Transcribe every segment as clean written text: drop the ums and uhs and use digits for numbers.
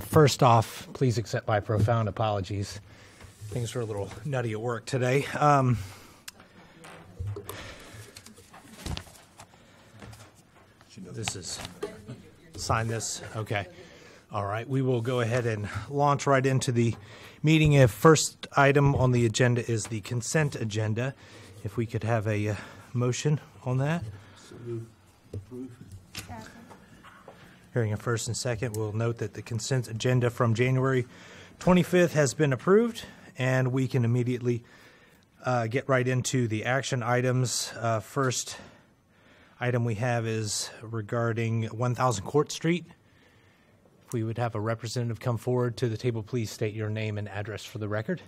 First off, please accept my profound apologies. Things were a little nutty at work today. This is, sign this, okay. All right, we will go ahead and launch right into the meeting. First item on the agenda is the consent agenda. If we could have a motion on that. Hearing a first and second, we'll note that the consent agenda from January 25th has been approved, and we can immediately get right into the action items. First item we have is regarding 1000 Court Street. If we would have a representative come forward to the table, please state your name and address for the record.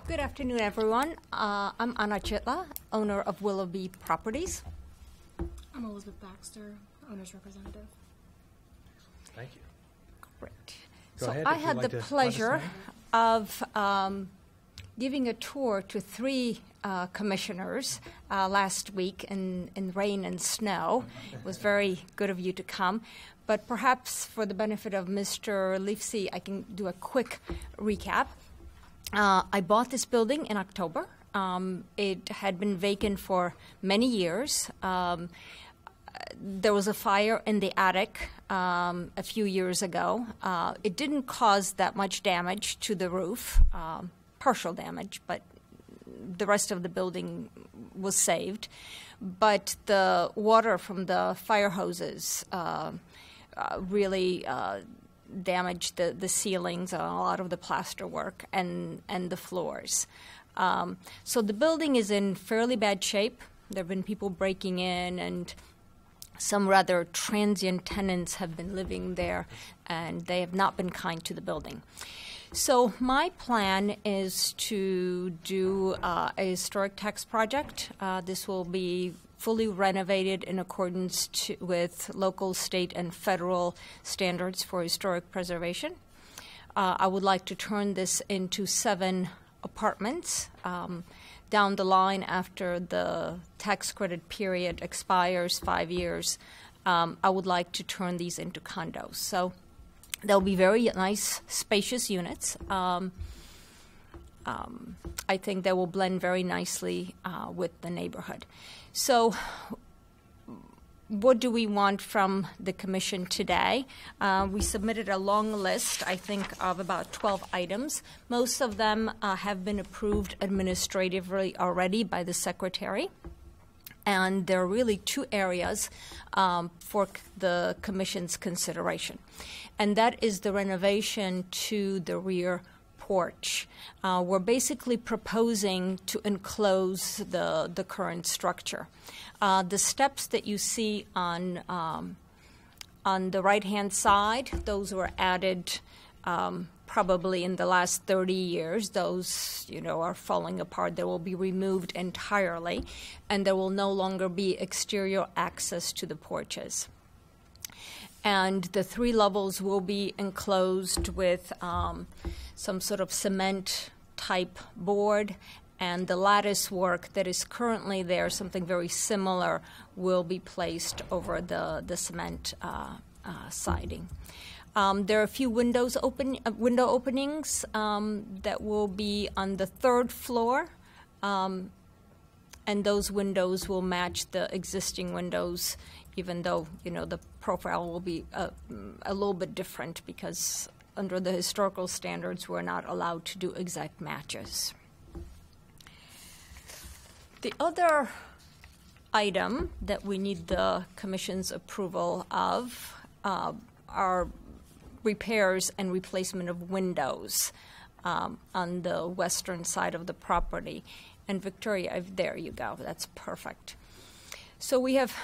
Good afternoon, everyone. I'm Anna Chitla, owner of Willoughby Properties. I'm Elizabeth Baxter, owner's representative. Thank you. Great. Go so ahead, I had the pleasure of giving a tour to three commissioners last week in rain and snow. It was very good of you to come. But perhaps for the benefit of Mr. Leafsey, I can do a quick recap. I bought this building in October. It had been vacant for many years. There was a fire in the attic a few years ago. It didn't cause that much damage to the roof, partial damage, but the rest of the building was saved. But the water from the fire hoses really damaged the ceilings and a lot of the plaster work and the floors. So the building is in fairly bad shape. There have been people breaking in, and some rather transient tenants have been living there, and they have not been kind to the building. So my plan is to do a historic tax project. This will be fully renovated in accordance with local, state, and federal standards for historic preservation. I would like to turn this into 7 apartments. Down the line, after the tax credit period expires, 5 years, I would like to turn these into condos. So they'll be very nice, spacious units. I think they will blend very nicely with the neighborhood. So what do we want from the commission today? We submitted a long list, I think, of about 12 items. Most of them have been approved administratively already by the secretary. And there are really 2 areas for the commission's consideration. And that is the renovation to the rear porch. We're basically proposing to enclose the current structure. The steps that you see on the right-hand side, those were added probably in the last 30 years. Those, are falling apart. They will be removed entirely, and there will no longer be exterior access to the porches. And the 3 levels will be enclosed with some sort of cement-type board, and the lattice work that is currently there, something very similar, will be placed over the cement siding. There are a few window openings that will be on the 3rd floor, and those windows will match the existing windows, even though the profile will be a little bit different, because under the historical standards we're not allowed to do exact matches. The other item that we need the commission's approval of are repairs and replacement of windows on the western side of the property. And Victoria, there you go. That's perfect. So we have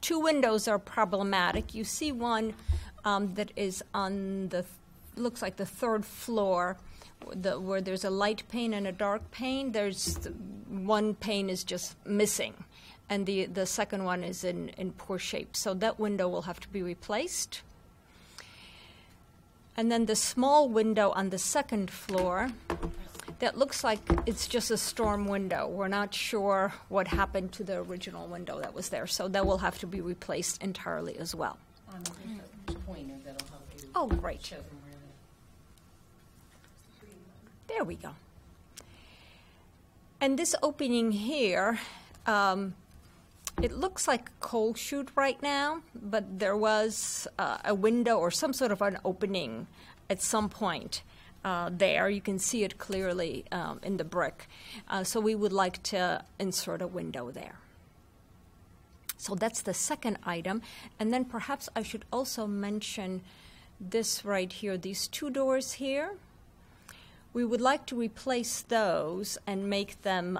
2 windows are problematic. You see one that is on looks like the 3rd floor, where there's a light pane and a dark pane. There's one pane is just missing, and the second one is in poor shape. So that window will have to be replaced. And then the small window on the second floor, that looks like it's just a storm window. We're not sure what happened to the original window that was there, so that will have to be replaced entirely as well. There's a pointer that'll help you. Oh, great. Show them where There we go. And this opening here, it looks like a coal chute right now, but there was a window or some sort of an opening at some point there. You can see it clearly in the brick. So we would like to insert a window there. So that's the second item. And then perhaps I should also mention this right here, these two doors here. We would like to replace those and make them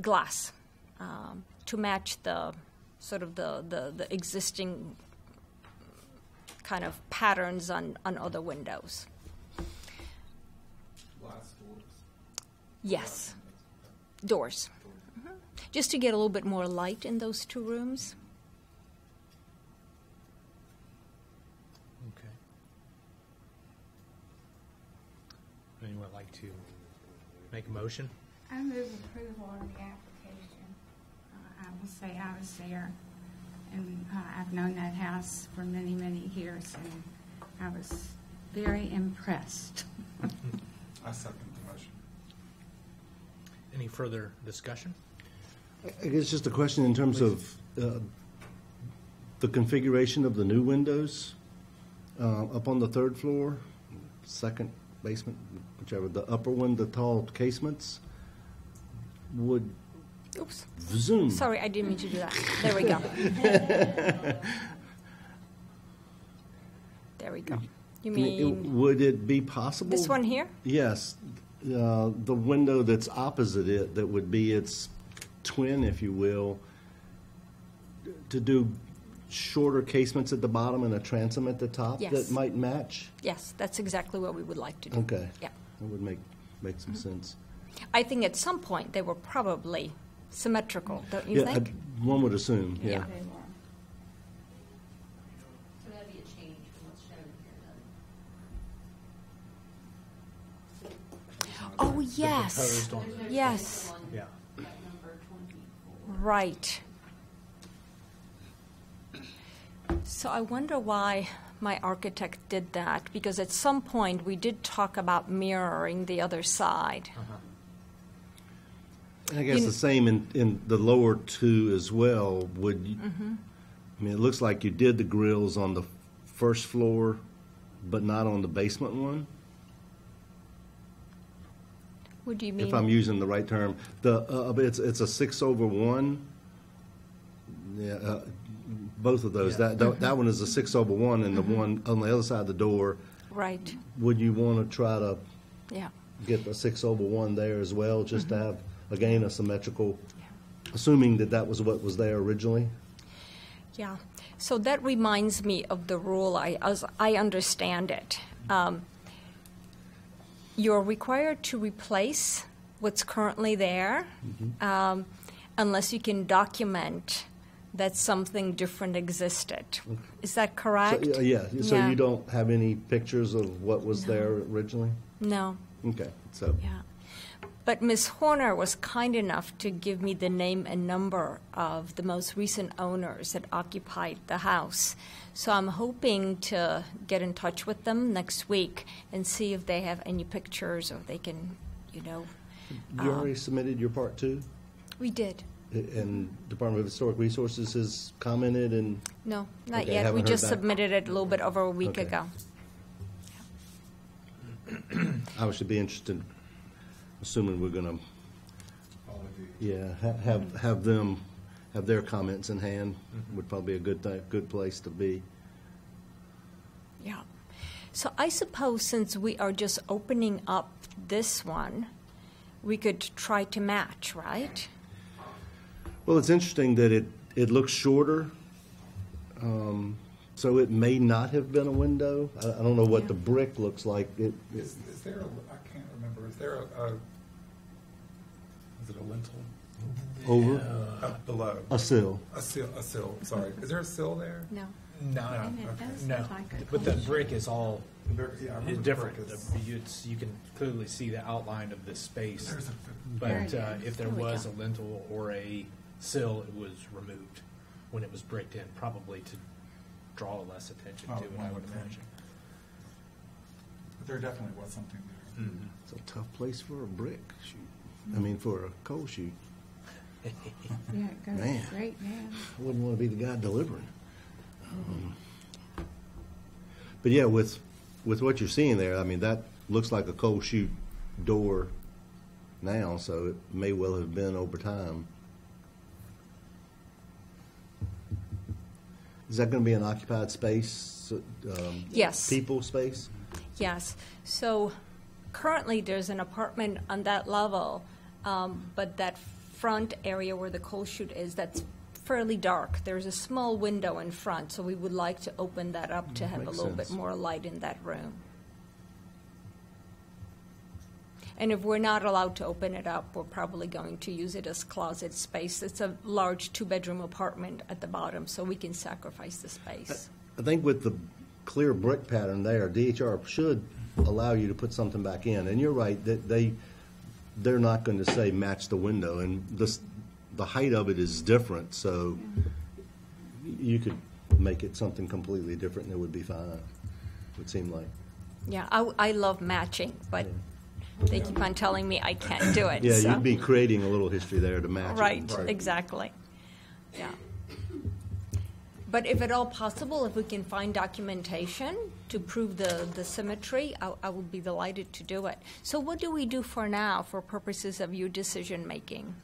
glass to match the sort of the existing kind of patterns on other windows. Glass doors. Yes, doors. Just to get a little bit more light in those two rooms. Okay. Anyone like to make a motion? I move approval of the application. I will say I was there, and I've known that house for many, many years, and I was very impressed. I second the motion. Any further discussion? I guess just a question in terms of the configuration of the new windows up on the third floor, second basement, whichever, the upper one, the tall casements, would Oops. zoom. Sorry, I didn't mean to do that. There we go. There we go. You mean Would it be possible? this one here? Yes. The window that's opposite it, that would be its twin, if you will, to do shorter casements at the bottom and a transom at the top Yes. that might match? Yes, that's exactly what we would like to do. Okay. Yeah. That would make some sense. I think at some point they were probably symmetrical, don't you think? One would assume, yeah. Yeah. So that'd be a change from what's shown here then. Oh, yes. Proposed on the- Yes. Yeah. That number 24. Right. So I wonder why my architect did that, because at some point we did talk about mirroring the other side. And I guess You- the same in the lower two as well. Would you, I mean, it looks like you did the grills on the first floor, but not on the basement one, What do you mean? if I'm using the right term. It's a 6/1. Yeah, both of those. Yeah. That one is a 6/1, and the one on the other side of the door. Right. Would you want to try to Yeah. get a 6/1 there as well, just to have, again, a symmetrical, assuming that was what was there originally? Yeah. So that reminds me of the rule as I understand it. You're required to replace what's currently there unless you can document that something different existed. Is that correct? So, yeah, so Yeah. you don't have any pictures of what was there originally? No. Okay, so, Yeah. But Ms. Horner was kind enough to give me the name and number of the most recent owners that occupied the house. So I'm hoping to get in touch with them next week and see if they have any pictures or they can, you already submitted your part two? We did. And Department of Historic Resources has commented and, No, not Okay, yet. We haven't heard just back. submitted it a little bit over a week Okay. ago. I should be interested, assuming we're gonna, have them, have their comments in hand, would probably be a good place to be. Yeah. So I suppose since we are just opening up this one, we could try to match, right? Well, it's interesting that it looks shorter, so it may not have been a window. I don't know what Yeah. the brick looks like. Is there I can't remember, is there is it a lintel? Over Up below? a sill. A sill, sorry. Is there a sill there? No. No, And it does no. look like a But the coal brick is all Yeah, I remember is the different. brick is- You can clearly see the outline of the space. There's a, But There it is. if there There we was go. a lintel or a sill, it was removed when it was bricked in, probably to draw less attention Oh, to it, I one would would think. imagine. but there definitely was something there. It's a tough place for a brick shoot. I mean, for a coal shoot. Yeah, it goes Man. straight down. I wouldn't want to be the guy delivering. But yeah, with what you're seeing there, I mean, that looks like a coal chute door now, so it may well have been over time. Is that going to be an occupied space? Yes. People space? Yes. So currently, there's an apartment on that level, but that front area where the coal chute is, that's fairly dark. There's a small window in front, so we would like to open that up to have a Makes little bit sense. more light in that room. And if we're not allowed to open it up, we're probably going to use it as closet space. It's a large two-bedroom apartment at the bottom, so we can sacrifice the space. I think with the clear brick pattern there, DHR should allow you to put something back in. And you're right, that they're not going to say match the window, and the height of it is different, so you could make it something completely different and it would be fine, it would seem like. Yeah, I love matching, but they keep on telling me I can't do it. Yeah, so. you'd be creating a little history there to match it. Right, exactly. Yeah. But if at all possible, if we can find documentation to prove the symmetry, I would be delighted to do it. So what do we do for now for purposes of your decision-making?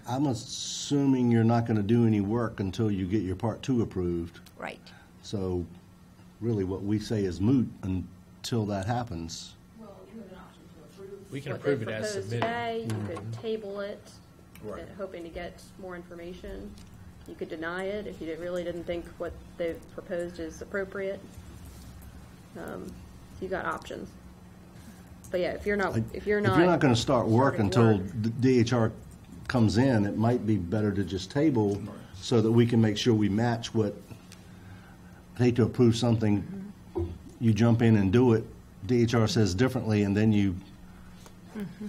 I'm assuming you're not going to do any work until you get your Part 2 approved. Right. So really what we say is moot until that happens. Well, you have an option to approve. We can what approve they it as proposed submitted. today. You could table it, Right. hoping to get more information. You could deny it if you really didn't think what they've proposed is appropriate. You got options. But yeah, if you're not If you're not going to start work starting until work- DHR comes in, it might be better to just table so that we can make sure we match what, I hate to approve something, you jump in and do it, DHR says differently, and then you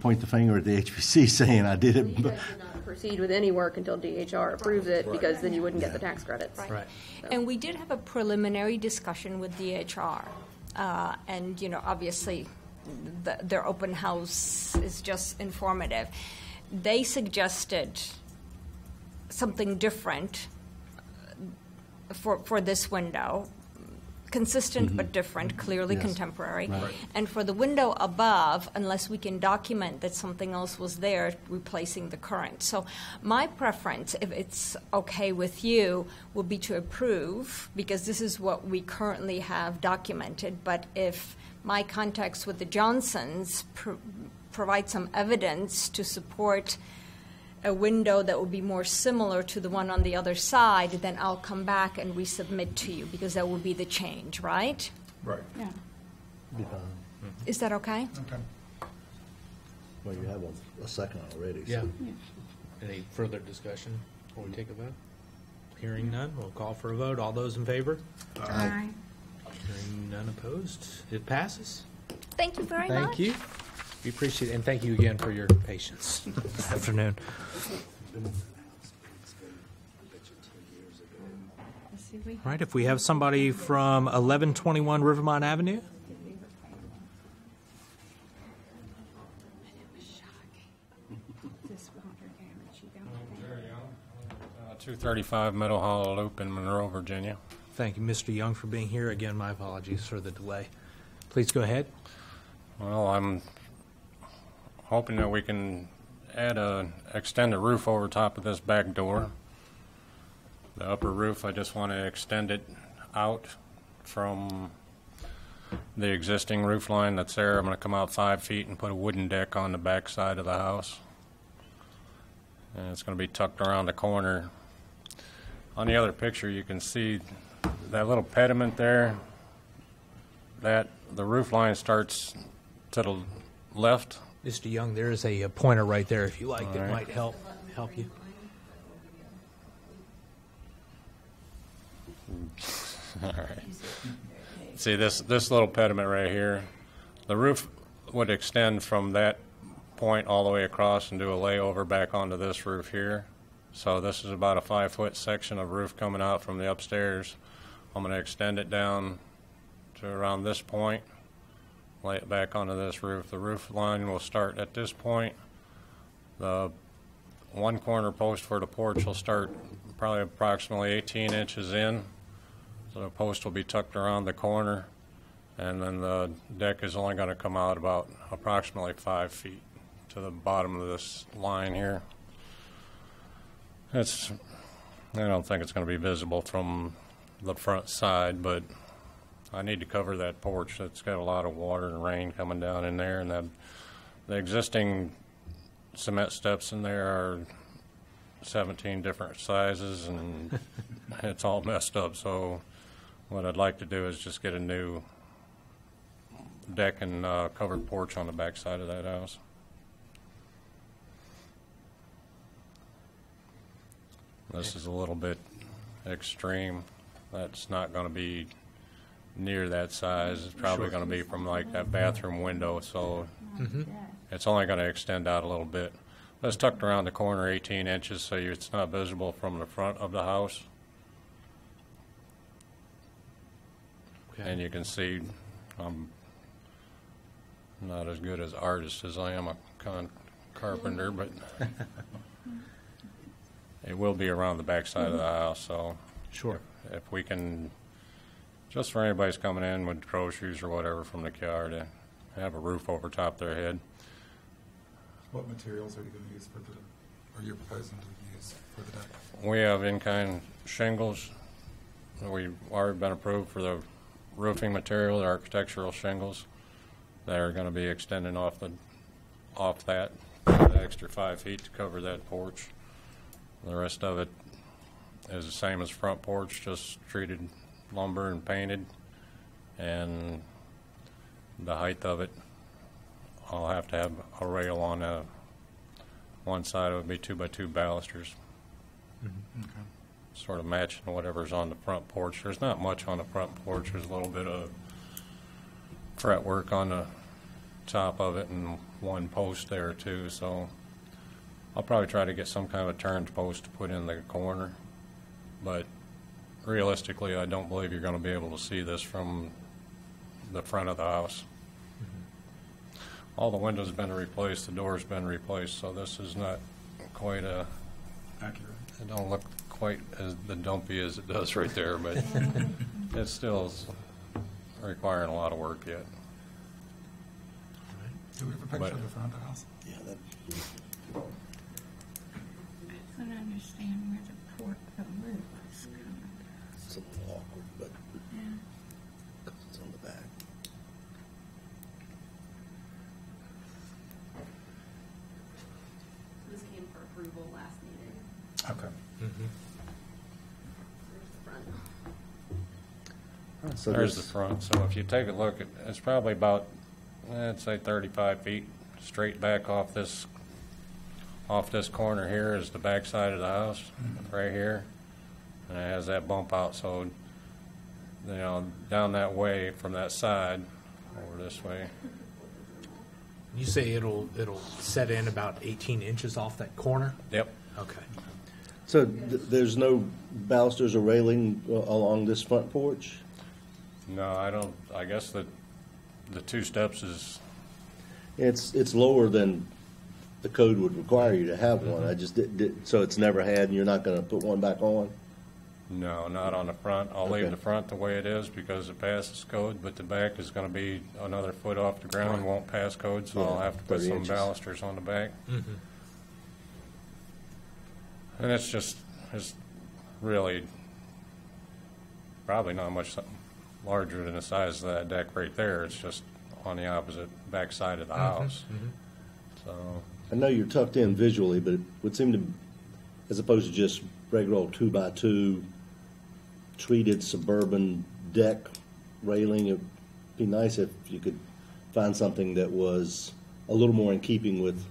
point the finger at the HPC saying, I did You it. guys would not proceed with any work until DHR approves it, because then you wouldn't get the tax credits. Right. And we did have a preliminary discussion with DHR. And, you know, obviously, their open house is just informative. They suggested something different for this window, consistent but different, clearly Yes. contemporary. Right. And for the window above, unless we can document that something else was there, replacing the current. So my preference, if it's okay with you, would be to approve, because this is what we currently have documented. But if my contacts with the Johnsons provide some evidence to support a window that would be more similar to the one on the other side, then I'll come back and resubmit to you, because that would be the change, right? Right. Yeah. Is that okay? Okay. Well, you have a second already. so- Yeah. Any further discussion before we take a vote? Hearing none, we'll call for a vote. All those in favor? Aye. Hearing none opposed, it passes. Thank you very much. Thank you. We appreciate it, and thank you again for your patience this afternoon. Let's see, we All right, if we have somebody from 1121 Rivermont Avenue. this water damage you don't think. 235 Middle Hollow Loop in Monroe, Virginia. Thank you, Mr. Young, for being here. Again, my apologies for the delay. Please go ahead. Well, I'm hoping that we can extend a roof over top of this back door. The upper roof, I just want to extend it out from the existing roof line that's there. I'm going to come out 5 feet and put a wooden deck on the back side of the house. And it's going to be tucked around the corner. On the other picture, you can see that little pediment there. That the roof line starts to the left. Mr. Young, there is a pointer right there if you like All that right. might help you. All right. See this little pediment right here, the roof would extend from that point all the way across and do a layover back onto this roof here. So this is about a 5-foot section of roof coming out from the upstairs. I'm going to extend it down to around this point, lay it back onto this roof. The roof line will start at this point. The one corner post for the porch will start probably approximately 18 inches in. So the post will be tucked around the corner, and then the deck is only going to come out about approximately 5 feet to the bottom of this line here. I don't think it's going to be visible from the front side, but I need to cover that porch. It's got a lot of water and rain coming down in there, and the existing cement steps in there are 17 different sizes, and it's all messed up. So what I'd like to do is just get a new deck and covered porch on the back side of that house. This is a little bit extreme. That's not going to be near that size. It's probably going to be from like that bathroom window, so it's only going to extend out a little bit. But it's tucked around the corner 18 inches, so it's not visible from the front of the house. Okay. And you can see I'm not as good as artist as I am a carpenter, but it will be around the back side of the house. So Sure. If we can, just for anybody's coming in with groceries or whatever from the car, to have a roof over top their head. What materials are you going to use are you proposing to use for the deck? We have in-kind shingles. We've already been approved for the roofing material, the architectural shingles. That are going to be extending off that the extra 5 feet to cover that porch. The rest of it is the same as front porch, just treated lumber and painted. And the height of it, I'll have to have a rail on one side. It would be 2x2 balusters. Okay. Sort of matching whatever's on the front porch. There's not much on the front porch. There's a little bit of fretwork on the top of it and one post there too. So I'll probably try to get some kind of a turned post to put in the corner. But realistically, I don't believe you're going to be able to see this from the front of the house. All the windows have been replaced, the door's been replaced, so this is not quite Accurate. it don't look quite as the dumpy as it does right there, but it still is requiring a lot of work yet. Do we have a picture of the front of the house? Yeah, I don't understand where the roof is coming. that's a little awkward, but Yeah. it's on the back. This came for approval last meeting. Okay. There's the front. So There's this- the front, so if you take a look, it's probably about, I'd say 35 feet straight back off this corner here is the back side of the house, right here. And it has that bump out, so, down that way from that side, over this way. You say it'll set in about 18 inches off that corner? Yep. Okay. So there's no balusters or railing along this front porch? No, I don't, I guess the 2 steps is, It's lower than the code would require you to have one. I just so it's never had, and you're not going to put one back on? no, not on the front. I'll Okay. leave the front the way it is because it passes code, but the back is going to be another foot off the ground, won't pass code, so I'll Yeah, have to put 30 some inches. balusters on the back. And it's really probably not much larger than the size of that deck right there. It's just on the opposite back side of the house. So, I know you're tucked in visually, but it would seem to, as opposed to just regular old 2x2 treated suburban deck railing, it'd be nice if you could find something that was a little more in keeping with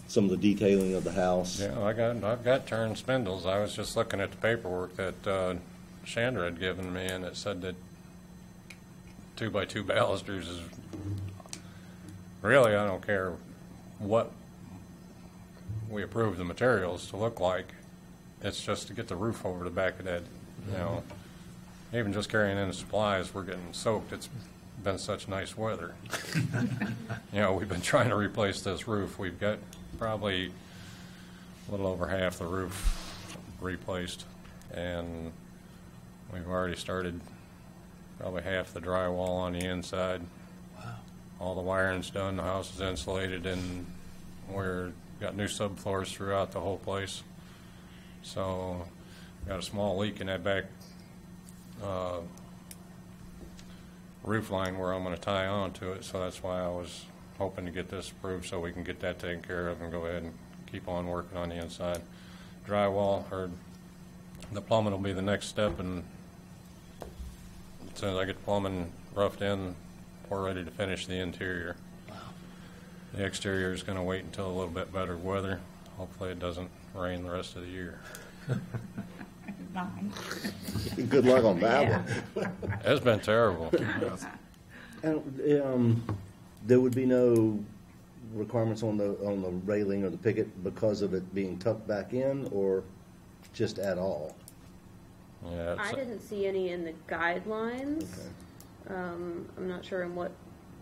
some of the detailing of the house. yeah, I've got turned spindles. I was just looking at the paperwork that Chandra had given me, and it said that 2x2 balusters is really, I don't care what we approve the materials to look like. It's just to get the roof over the back of that, you know. Even just carrying in the supplies, we're getting soaked. It's been such nice weather. You know, we've been trying to replace this roof. We've got probably a little over half the roof replaced, and we've already started probably half the drywall on the inside. Wow. All the wiring's done, the house is insulated, and we're got new subfloors throughout the whole place. So got a small leak in that back roof line where I'm going to tie on to it, so that's why I was hoping to get this approved so we can get that taken care of and go ahead and keep on working on the inside. Drywall, or the plumbing will be the next step, and as soon as I get the plumbing roughed in, we're ready to finish the interior. Wow. The exterior is going to wait until a little bit better weather. Hopefully it doesn't rain the rest of the year. Mine. Good luck on that Yeah. one. It's been terrible. And there would be no requirements on the railing or the picket because of it being tucked back in, or just at all? Yeah, I didn't see any in the guidelines. Okay. I'm not sure in what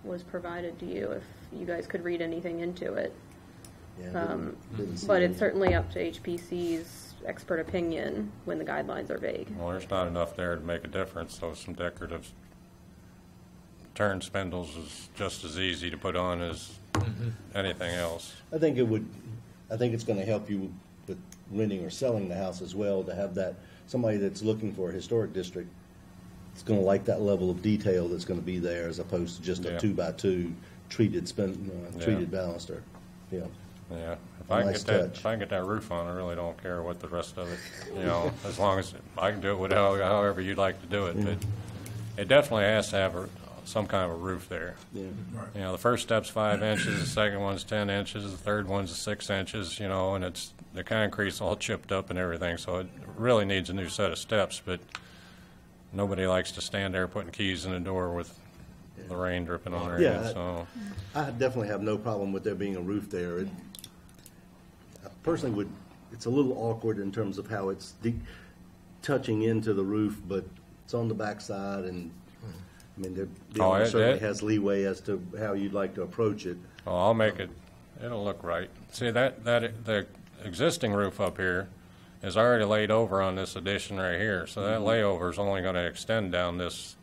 was provided to you, if you guys could read anything into it. Yeah, didn't see But any. it's certainly up to HPC's expert opinion when the guidelines are vague. well, there's not enough there to make a difference, so some decorative turn spindles is just as easy to put on as anything else. I think it's going to help you with renting or selling the house as well, to have that, somebody that's looking for a historic district is going to like that level of detail that's going to be there, as opposed to just a Yeah. 2x2 treated baluster. Yeah. Yeah, if I can Nice get that, touch. if I can get that roof on, I really don't care what the rest of it, you know, as long as I can do it with however you'd like to do it. But it definitely has to have some kind of a roof there. Yeah. You know, the first step's 5 inches, the second one's 10 inches, the third one's 6 inches, you know, and the concrete's all chipped up and everything, so it really needs a new set of steps. But nobody likes to stand there putting keys in the door with the rain dripping on their Yeah, head. So I definitely have no problem with there being a roof there. I personally would, it's a little awkward in terms of how it's touching into the roof, but it's on the backside, and I mean, the owner certainly has leeway as to how you'd like to approach it. well, I'll make it. It'll look right. See that the existing roof up here is already laid over on this addition right here, so that layover is only going to extend down this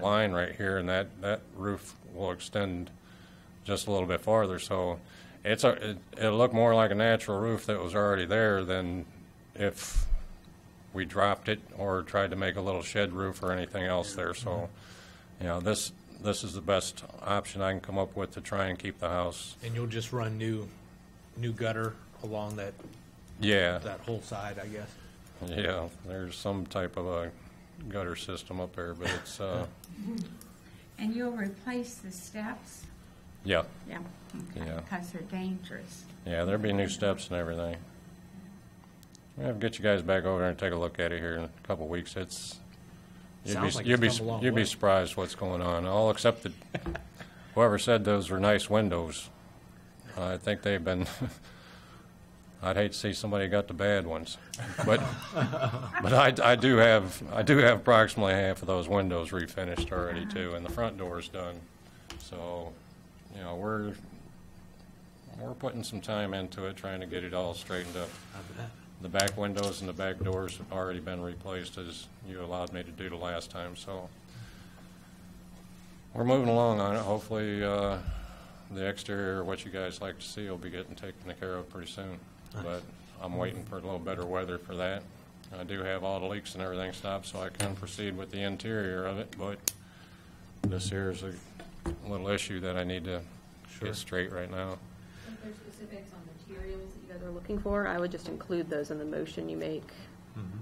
line right here, and that roof will extend just a little bit farther. So it'll look more like a natural roof that was already there than if we dropped it or tried to make a little shed roof or anything else there. So, you know, this is the best option I can come up with to try and keep the house. And you'll just run new gutter along that Yeah, whole side, I guess. yeah. There's some type of a gutter system up there, but it's And you'll replace the steps? yeah, Yeah. Okay. Yeah. Because they're dangerous. yeah. There'll be new steps and everything. We'll have to get you guys back over there and take a look at it here in a couple of weeks. Sounds like it's come a long you'd be way. surprised what's going on. All except that whoever said those were nice windows, I think they've been. I'd hate to see somebody got the bad ones, but I do have approximately half of those windows refinished already too, and the front door's done. So, you know, we're putting some time into it, trying to get it all straightened up. The back windows and the back doors have already been replaced, as you allowed me to do the last time. So we're moving along on it. Hopefully, the exterior, what you guys like to see, will be getting taken care of pretty soon. Nice. But I'm waiting for a little better weather for that. I do have all the leaks and everything stopped, so I can proceed with the interior of it. But this here is a little issue that I need to get straight right now. If there's specifics on materials that you guys are looking for, I would just include those in the motion you make,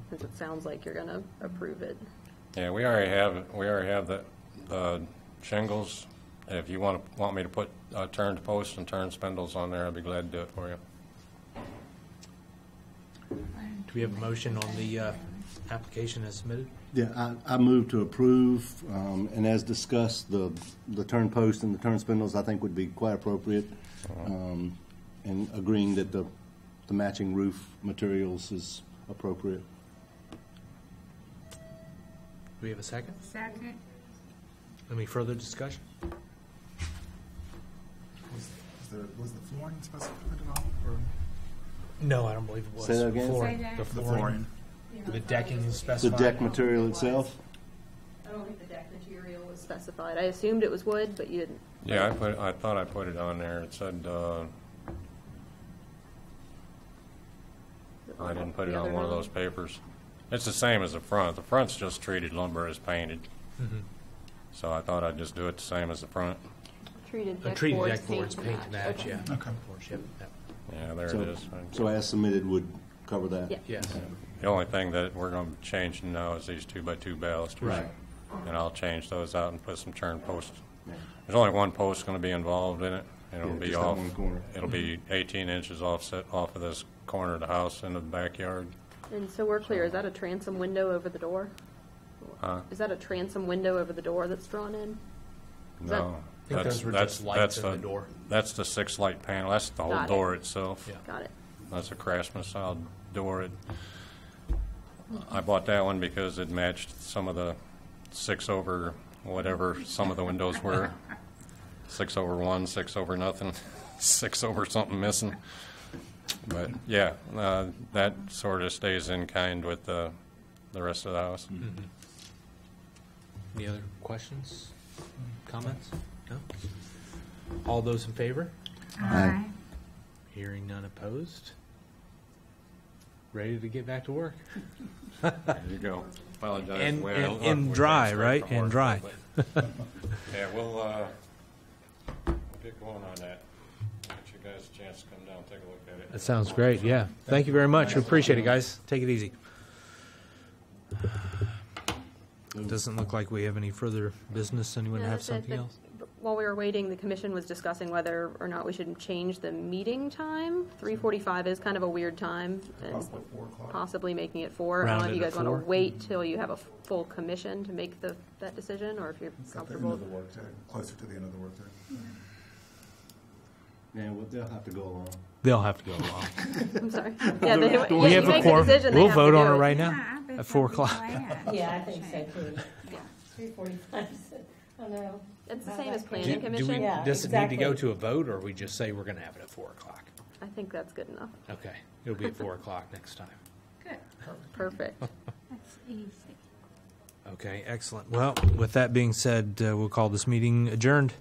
since it sounds like you're going to approve it. Yeah, we already have the shingles. If you want me to put turned posts and turned spindles on there, I'd be glad to do it for you. Do we have a motion on the application as submitted? Yeah, I move to approve, and as discussed, the turn post and the turn spindles I think would be quite appropriate, and agreeing that the matching roof materials is appropriate. Do we have a second? Second. Any further discussion? Was the flooring specified at all? Or No, I don't believe it was. Say that again? Flooring. Say that. The the flooring. flooring? The decking is The specified. deck material itself? I don't think the deck material was specified. I assumed it was wood, but you didn't. Yeah, I thought I put it on there. It said, I didn't put it on one of those papers. It's the same as the front. The front's just treated lumber as painted. Mm-hmm. So I thought I'd just do it the same as the front. Treated The deck treated boards, deck boards, paint to match, Okay. yeah. Okay. Of course, yep. Yeah, there So- it is. So as submitted would cover that? Yeah. Yes. The only thing that we're going to change now is these 2x2 balusters. Right. And I'll change those out and put some turn posts. Yeah. There's only one post going to be involved in it. And it'll Yeah, be just that off. one corner. It'll be 18 inches offset off of this corner of the house in the backyard. And so we're clear, is that a transom window over the door? Is that a transom window over the door that's drawn in? Is that- No. I think those were just lights in the door. That's the 6-light panel. That's the whole Got it. door itself. Yeah. Got it. That's a Craftsman style door. I bought that one because it matched some of the 6 over whatever some of the windows were. 6 over 1, 6 over nothing, 6 over something missing. But yeah, that sort of stays in kind with the rest of the house. Mm-hmm. Any other questions, comments? No? All those in favor? Aye. Hearing none opposed? Ready to get back to work? There you go. Apologize. And- the way and- I look. and We're dry, getting straight right? from And work, dry. but- Yeah, we'll get going on that. Get you guys a chance to come down and take a look at it. That sounds great, yeah. Thank you very much. We appreciate it, guys. Take it easy. Doesn't look like we have any further business. Anyone Yeah, have that's it. something else? While we were waiting, the commission was discussing whether or not we should change the meeting time. 3:45 is kind of a weird time, and Possibly 4 o'clock. possibly making it 4. I don't know Round if it you at guys want 4? to wait till you have a full commission to make that decision, or if you're It's at the end comfortable. of the workday, closer to the end of the workday. Yeah, well, they'll have to go along. They'll have to go along. I'm sorry. Yeah, We you have make a the quorum. decision, they We'll have to vote on do it right Yeah, now I bet at they'll 4 be o'clock. glad. Yeah, I think so too. Yeah. 3:45, I don't know. It's the How same that as goes. planning Do we, commission. Yeah, does it need to go exactly. to a vote, or we just say we're going to have it at 4 o'clock? I think that's good enough. Okay, it'll be at 4 o'clock next time. Good. Perfect. That's easy. Okay, excellent. Well, with that being said, we'll call this meeting adjourned.